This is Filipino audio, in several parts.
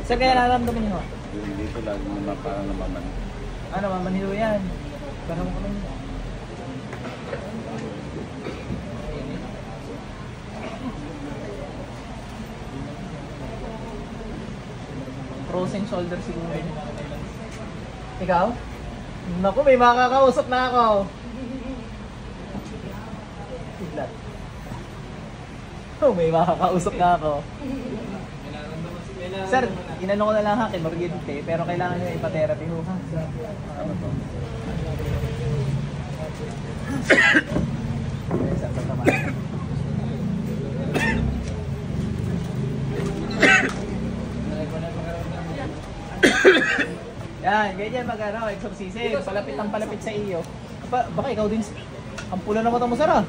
Sir, kaya nararamdaman niyo? Yung dito lagi naman parang namaman. Ano, mamanilo yan. Parang mo kami. Frozen shoulder siguro. Ikaw? Naku, may makakausap na ako. Tiglat. Oh, may makakausap na ako. Sir, inano ko na lang ha, kinurgente, pero kailangan nyo ipa-therapy ho ha. Ano to? Sir, pagkaman. Yan, ganyan mag-ano, exorcism. Palapit ang palapit sa iyo. Baka ikaw din, ang pula na mata mo, sir ah.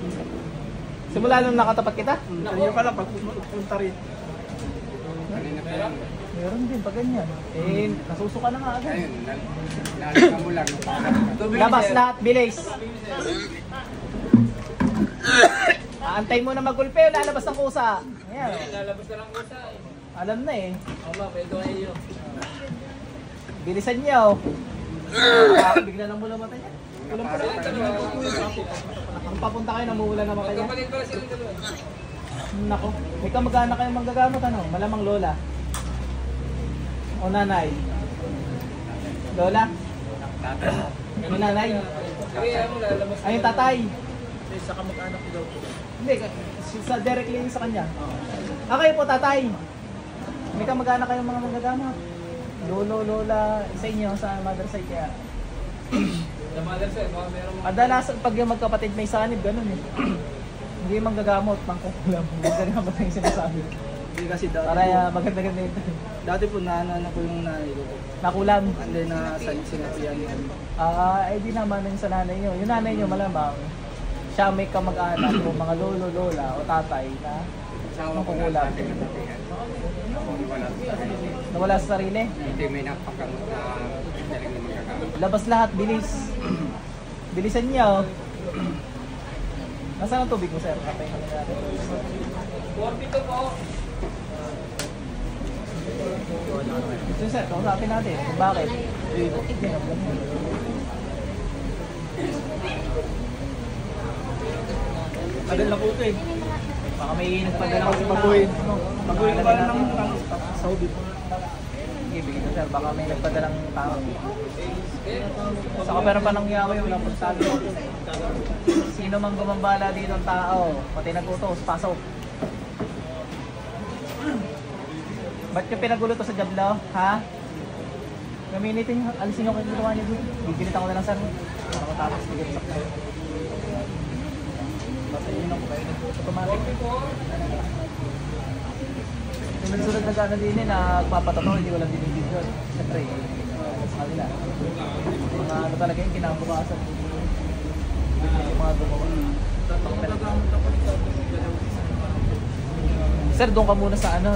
Simula nung nakatapat kita? Kanina pa lang, pagpunta rin. Meron din pag ganyan. Eh, nasusuka na nga agad. Ayun, nalika mo lang. Labas lahat, bilis. Aantay mo na magulpe, lalabas ng kusa. Ayan. Lalabas ka ng kusa. Alam na eh. Oma, pwede kayo. Bilisan niya oh. Bigla lang mula mata niya. Kulang pa lang. Ang papunta kayo, namumula na mata niya. Magkapalit pala silang dalawa. Nako, may kamag-anak kayong manggagamot ano? Malamang lola. O nanay. Lola? Yung nanay? Kaya mo lalabas. Ay, yung tatay. Sa kamag-anak ko daw. Hindi, sa directly sa kanya. Okay po, tatay. May kamag-anak kayong mga manggagamot. Lolo, lola, sa inyo, sa mother side kaya. Sa mother side, baka meron mga... Kadalasan pag yung magkapatid may sanib, ganun eh. Hindi manggagamot, pangkukulam. Manggagamot na yung sinasabi. Hindi kasi dati Para maganda-ganda ito. Dati po naano ko yung nanay ko. Nakulam. And then sinapian yan. Eh di naman yung sa nanay nyo. Yung nanay nyo malamang, siya may kamag-anak o mga lolo, lola o tatay na makukulam. Nawala sa sarili. Hindi may napakamot na galing na magagamit. Labas lahat, bilis. Bilisan niya oh. Nasaan ang tubig mo, sir? Kapay kami natin. 42 po. So, sir, kausapin natin kung bakit. Tagal na po ito eh. Baka may nagpadala ko si Pabuhin. tao. Pabuhin pa ng Saudi. Sige, bigyan ko, sir. Baka may nagpadalang tao. Saka pero pa nangyari, wala pong sabi. Sino mang gumambala dito ang tao, pati nagutos, pasok. Ba't yung pinagulo to sa Jablo, ha? Gamitin nyo, alisin nyo kung ginawa nyo dito. Gigilitan ko na lang, sir. Para matapos, bigyan sa kayo. Basta yun ako kayo automatic. Yung nagsunod na gano'n din eh, nagpapatato, hindi walang dinigid doon. Siyempre, sa kanila. Mga ano talaga yung kinabukasan. Yung mga gumawa. Sir, doon ka muna sa ano,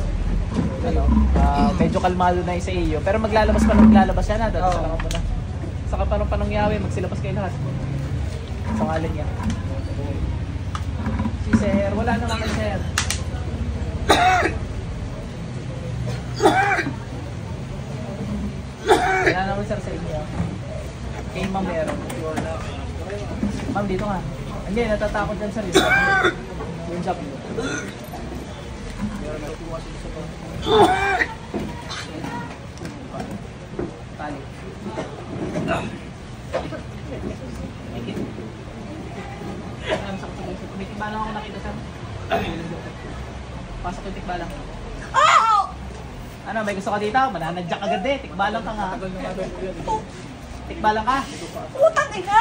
medyo kalmado na yung sa iyo. Pero maglalabas yan ha, dahil sa lang muna. Saka parang panangyawi, magsilabas kayo lahat. Sa ngalan niya. Si sir, wala na naman sir. Wala naman sir sa inyo. Kay ma'am meron. Ma'am, dito nga. Hindi, natatakot dyan sir. Yung job nyo. Tali. May tikbalang ako nakita sir. Pasok yung tikbalang. Ano, may gusto ka dito? Mananadyak agad eh. Tikbalang ka nga. Tikbalang ka. Putang ina!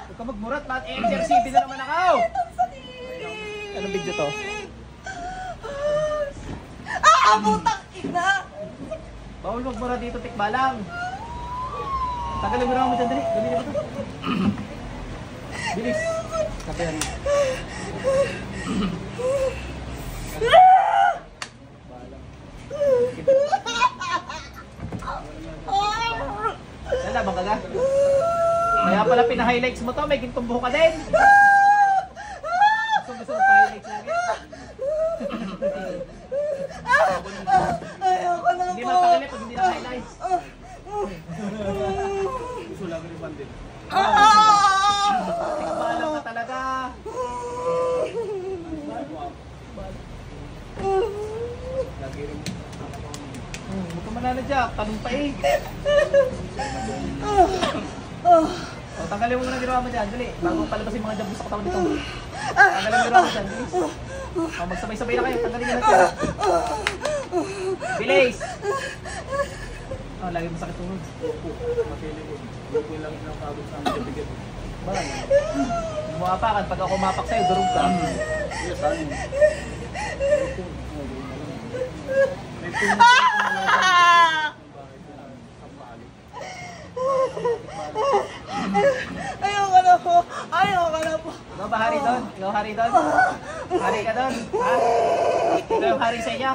Huwag ka magmurat, mat. HRCB na naman ako. Anong video to? Putang ina! Bawal magmura dito, tikbalang. Tagalin mo na ako dyan, dali. Dali na ba ito? Bilis. Kapayan mo. Lala, bang kaga? Kaya pala pina-highlights mo to, may gintong buho ka din. Gusto mo pa-highlights lagi? Ayoko na Hindi po! Bilis! Gusto lang rin bandit. Tikbalang ka talaga! Lagi rin. Huwag ka mananadyak, tanong pa eh. O, tanggalin mo muna ang ginawa mo dyan, dali. Bago palabas yung mga jab sa katawan nito. Tanggalin mo ginawa mo dyan, bilis. O, magsabay-sabay na kayo, tanggalin nyo na siya. Bilis! O, lagi mo sakit tuhod. Matilig ko. Lupo lang yung nakabot sa amin. Bigyan. Bakit? Bumapakan, pag ako mapak sa'yo, durog ka. Yes, ano? Ayoko na po. Ayoko na po. Ikaw ba hari doon? Ikaw hari doon? Hari ka doon? Ha? Ikaw yung hari sa inyo?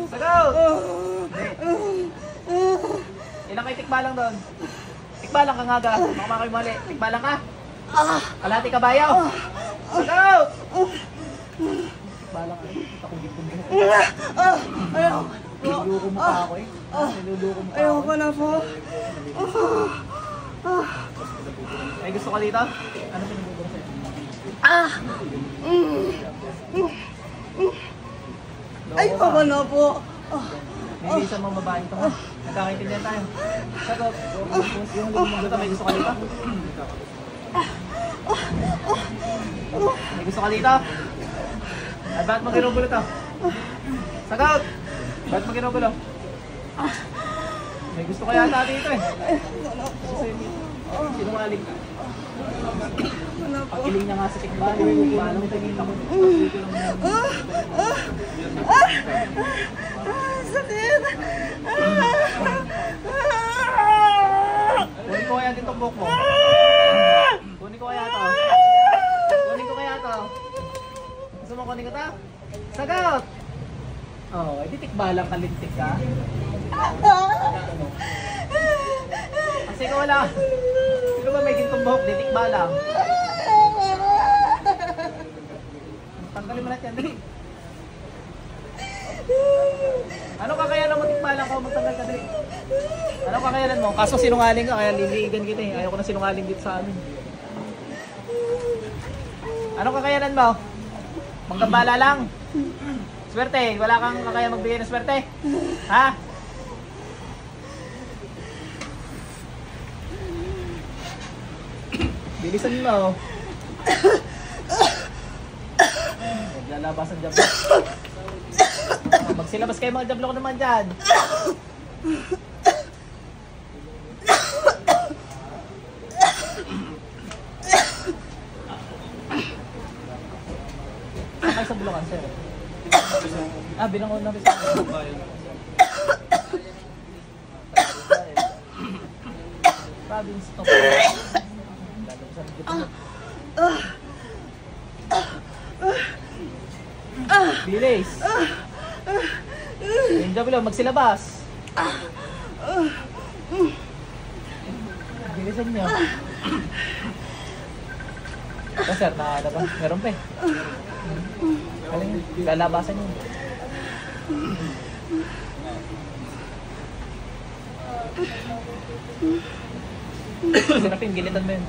Sagaw! Ilang kayo tikbalang doon? Tikbalang ka nga ga. Baka makakoy mali. Tikbalang ka? Kalahati kabayaw? Sagaw! Tikbalang ka. Akong gipon mo. Ayoko. Niluluko mo pa ako eh. Niluluko mo pa ako. Ayoko na po. Ay gusto ka dito? Ano pinaguguro sa'yo? Ayoko na po. Nilisan mo babae ito ha? Nagkakaintindihan tayo. Sagot. Yung lumang may gusto ka dito? May gusto ka dito? Ay bakit mo ginugulo to? Sagot! Bakit mo ginugulo? May gusto ka yata dito eh. Sinungaling ka. Pakiling niya nga sa tikbalan. Paano mo tagita ko? Sakit. Kunin ko kaya ditong buhok mo. Kunin ko kaya to. Kunin ko kaya to. Gusto mo kunin ko to? Sagot! Oh, edi tikbalang kalintik ka. Kasi ikaw wala. Sino ba may gintong buhok? Di tikbalang. Tanggalin mo natin. Dali. Ano kakayanan mo tikbalang ka? Magtanggal ka dali. Ano kakayanan mo? Kaso sinungaling ka, kaya liligan kita eh. Ayaw ko na sinungaling dito sa amin. Ano kakayanan mo? Manggambala lang. Swerte, wala kang kaya magbigay ng swerte? Ha? Bilisan mo. Naglalabasan dyan. Magsilabas kayo mga jablok naman dyan. Sakay sa Bulacan, sir. Binangon na rin sa province to. Bilis. Yung jablo, magsilabas. Bilisan nyo. Sir, nakakala ba? Meron pa eh. Galing, lalabasan nyo. Sinapin, gilitan mo yun.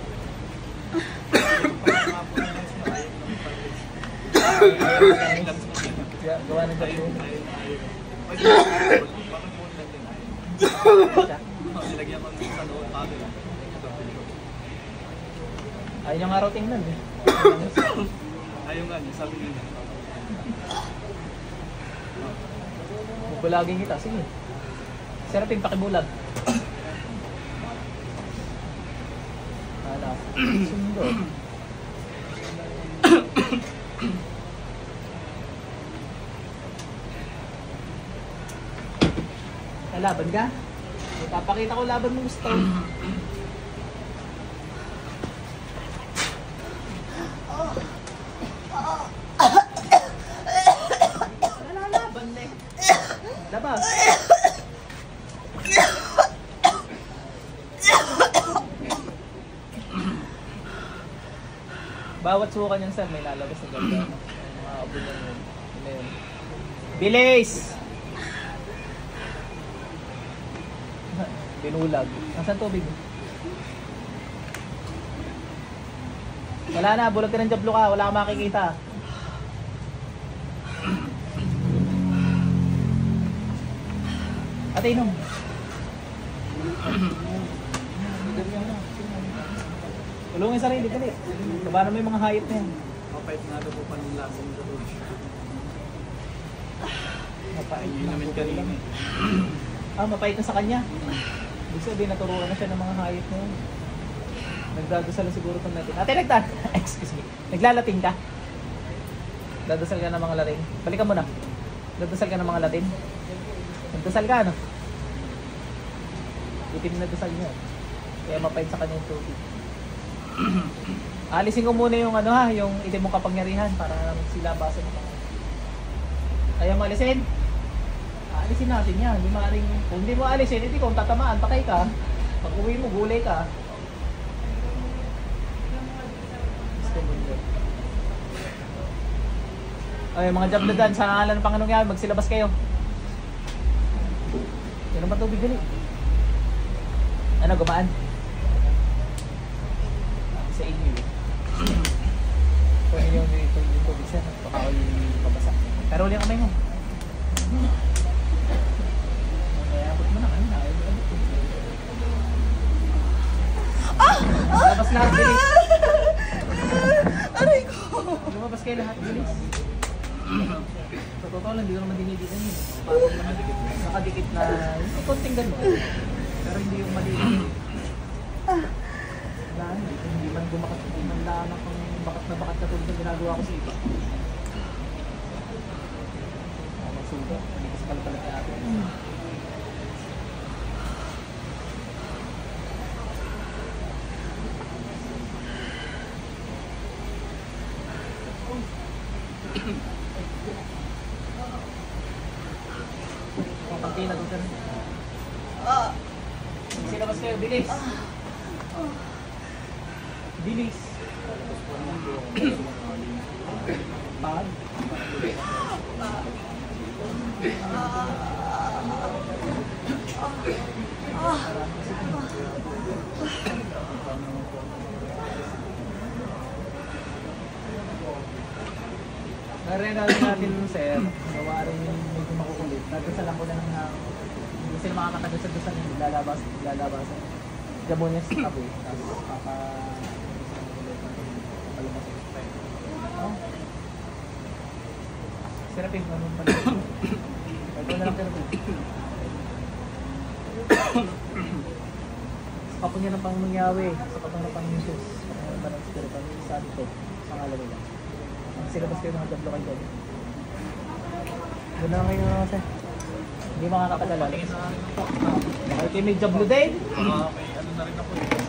Gawa ng jablo. Ayaw nga raw tingnan eh. Ayaw nga niya, sabi niya. Bubulagin kita, sige. Serapin, pakibulag. Hala, sundo. Laban ka? Ipapakita ko laban mo gusto. Wala laban na eh. Labas. Bawat sukan yan sir, may lalabas na ganda. Mga abon yan yun. Bilis! Binulag. Nasaan tubig? Wala na, bulag ka ng jablo ka. Wala kang makikita. Ate, inom. Tulungin yung sarili, dali. Kabana mo yung mga hayop na yan. Mapait nga daw po pa ng lasa ng gawin. Mapait Hindi na namin kanina eh. mapait na sa kanya. Ibig sabihin, naturuan na siya ng mga hayop na yun. Nagdadasal na siguro itong natin. Ate, excuse me. Naglalating ka? Dadasal ka ng mga lating? Balikan mo na. Dadasal ka ng mga latin? Nagdasal ka, ano? Itim na dasal niya. Kaya mapait sa kanya yung tubig. Alisin ko muna yung ano ha, yung itim mong kapangyarihan para silabasan mo. Ayaw mo alisin? Alisin natin yan. Hindi maaaring, kung hindi mo alisin, hindi kung tatamaan, patay ka. Pag uwi mo, gulay ka. Gusto mo yun. Ay, mga job na dyan, sa ngalan ng Panginoong yan, magsilabas kayo. Yan ang matubig dali. Ano, gumaan? Sa inyo. Kung inyo yung tubig sir, baka ako yung pabasa. Pero uli ang kamay mo. Mayabot mo na kanina. Lumabas lahat, bilis. Aray ko. Lumabas kayo lahat, bilis. Sa totoo lang, hindi ko naman dinidikan yun. Parang naman nakadikit na, yung konting gano'n. Pero hindi yung maliit. Wala, hindi man bumakat, hindi man lanak ang bakat na tulad na ginagawa ko sa iba. Magsuga, hindi kasi pala natin. Pagkina doon ka rin. Silabas kayo, bilis! Bilis! Pag? Narenal natin sir, gawa rin yung medyo makukulit. Nagkasalan ko lang na hindi sila makakatagal sa dusan yung lalabas. Gabon niya sa tabi, tapos papalabas sa spine. Oh. Sirapin, ganun pala. Ito na lang sirapin. Sa kapon niya ng Panginoong Yahweh, sa kapon ng Panginoong Jesus, sa kapon ng Banang Spirit, ang isa dito, sa ngalan nila. Silabas kayo mga jablo kayo doon. Doon na kayo sir. Hindi makakapadalan. Bakit kayo may jablo din? May ano na rin ako eh.